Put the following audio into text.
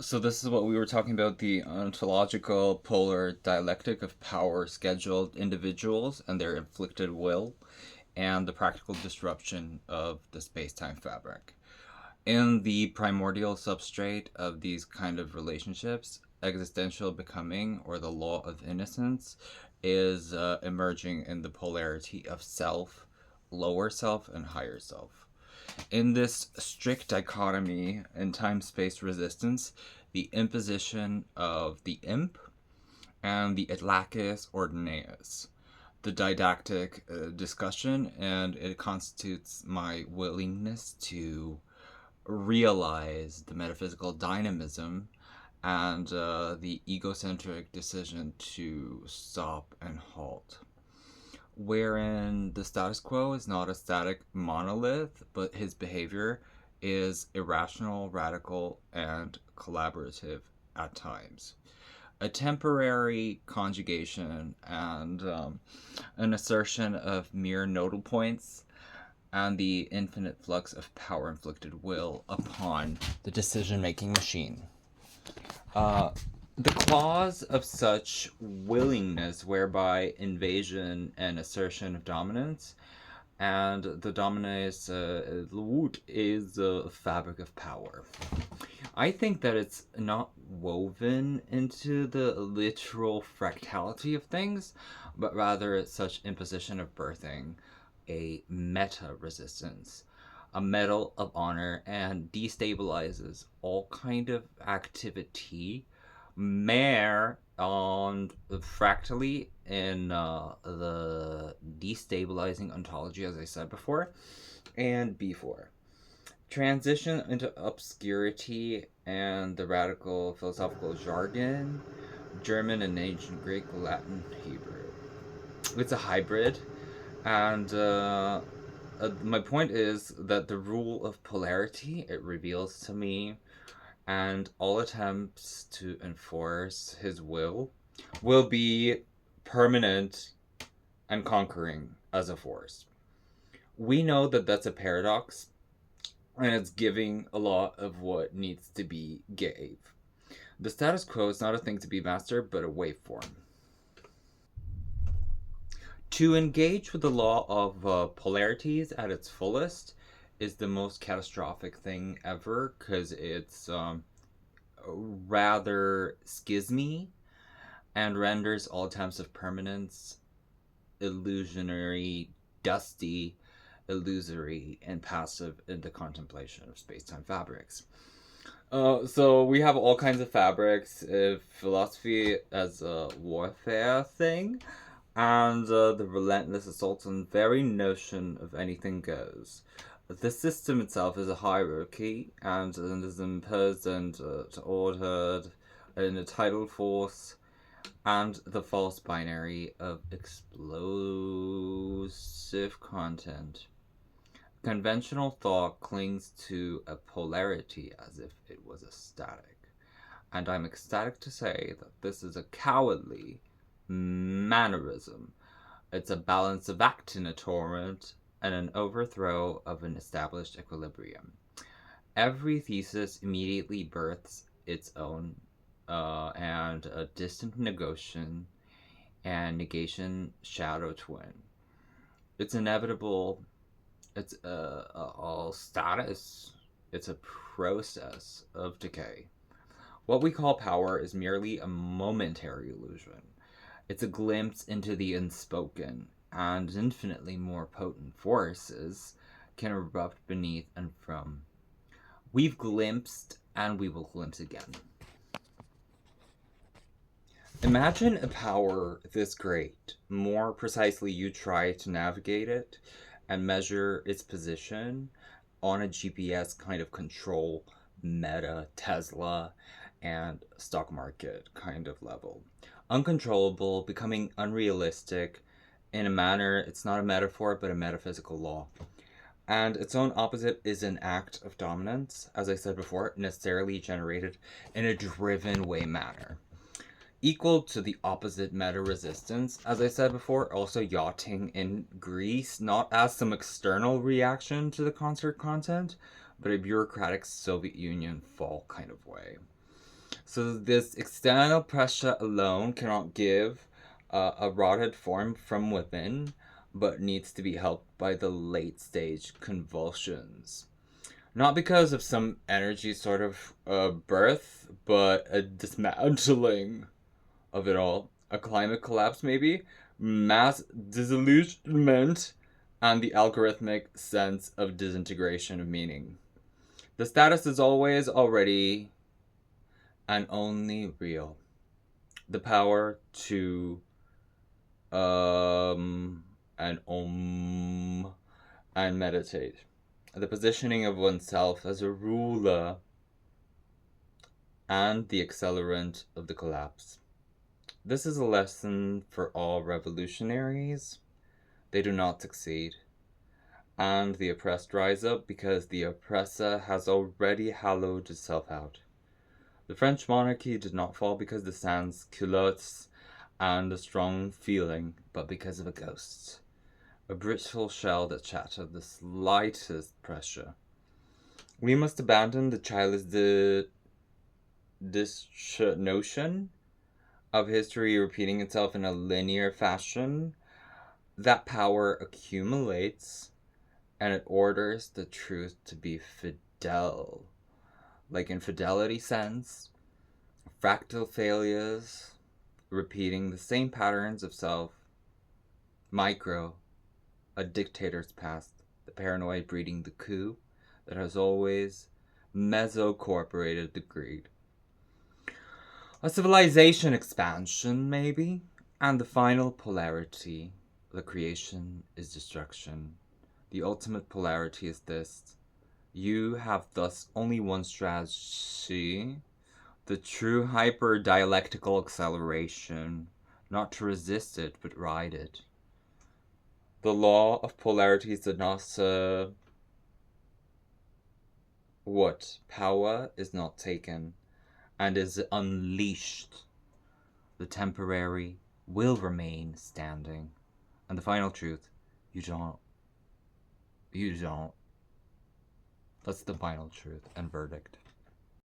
So this is what we were talking about, the ontological polar dialectic of power scheduled individuals and their inflicted will, and the practical disruption of the space-time fabric. In the primordial substrate of these kind of relationships, existential becoming, or the law of innocence, is emerging in the polarity of self, lower self, and higher self. In this strict dichotomy in time space resistance, the imposition of the imp and the Atlacus Ordinaeus, the didactic discussion, and it constitutes my willingness to realize the metaphysical dynamism and the egocentric decision to stop and halt, wherein the status quo is not a static monolith, but his behavior is irrational, radical, and collaborative at times. A temporary conjugation and an assertion of mere nodal points and the infinite flux of power inflicted will upon the decision making machine. Uh, the clause of such willingness, whereby invasion and assertion of dominance, and the dominus is a fabric of power. I think that it's not woven into the literal fractality of things, but rather such imposition of birthing a meta resistance, a medal of honor, and destabilizes all kind of activity, mere on fractally in the destabilizing ontology, as I said before, and before. Transition into obscurity and the radical philosophical jargon, German and ancient Greek, Latin, Hebrew. It's a hybrid, and my point is that the rule of polarity it reveals to me, and all attempts to enforce his will be permanent and conquering as a force. We know that that's a paradox, and it's giving a lot of what needs to be gave. The status quo is not a thing to be mastered, but a waveform. To engage with the law of polarities at its fullest is the most catastrophic thing ever, because it's rather schismy and renders all attempts of permanence illusionary, dusty, illusory, and passive in the contemplation of space-time fabrics. So we have all kinds of fabrics, philosophy as a warfare thing, and the relentless assault on the very notion of anything goes. The system itself is a hierarchy and is imposed and ordered in a tidal force and the false binary of explosive content. Conventional thought clings to a polarity as if it was a static. And I'm ecstatic to say that this is a cowardly mannerism. It's a balance of act in a torrent and an overthrow of an established equilibrium. Every thesis immediately births its own and a distant negation shadow twin. It's inevitable. It's all status. It's a process of decay. What we call power is merely a momentary illusion. It's a glimpse into the unspoken, and infinitely more potent forces can erupt beneath and from. We've glimpsed, and we will glimpse again. Imagine a power this great. More precisely, you try to navigate it and measure its position on a GPS kind of control, Meta, Tesla, and stock market kind of level. Uncontrollable, becoming unrealistic in a manner, it's not a metaphor, but a metaphysical law. And its own opposite is an act of dominance, as I said before, necessarily generated in a driven way manner. Equal to the opposite meta resistance, as I said before, also yachting in Greece, not as some external reaction to the concert content, but a bureaucratic Soviet Union fall kind of way. So this external pressure alone cannot give a rotted form from within, but needs to be helped by the late stage convulsions. Not because of some energy sort of birth, but a dismantling of it all. A climate collapse, maybe? Mass disillusionment, and the algorithmic sense of disintegration of meaning. The status is always, already, and only real. The power to and and meditate. The positioning of oneself as a ruler and the accelerant of the collapse. This is a lesson for all revolutionaries. They do not succeed. And the oppressed rise up because the oppressor has already hollowed itself out. The French monarchy did not fall because the sans culottes and a strong feeling, but because of a ghost. A brittle shell that shattered the slightest pressure. We must abandon the childish notion of history repeating itself in a linear fashion. That power accumulates and it orders the truth to be fidel. Like in fidelity sense, fractal failures, repeating the same patterns of self, micro, a dictator's past, the paranoid breeding the coup that has always meso-corporated the greed. A civilization expansion, maybe, and the final polarity, the creation is destruction. The ultimate polarity is this. You have thus only one strategy, the true hyper-dialectical acceleration, not to resist it, but ride it. The law of polarities did not what? Power is not taken and is unleashed. The temporary will remain standing. And the final truth, you don't. You don't. That's the final truth and verdict.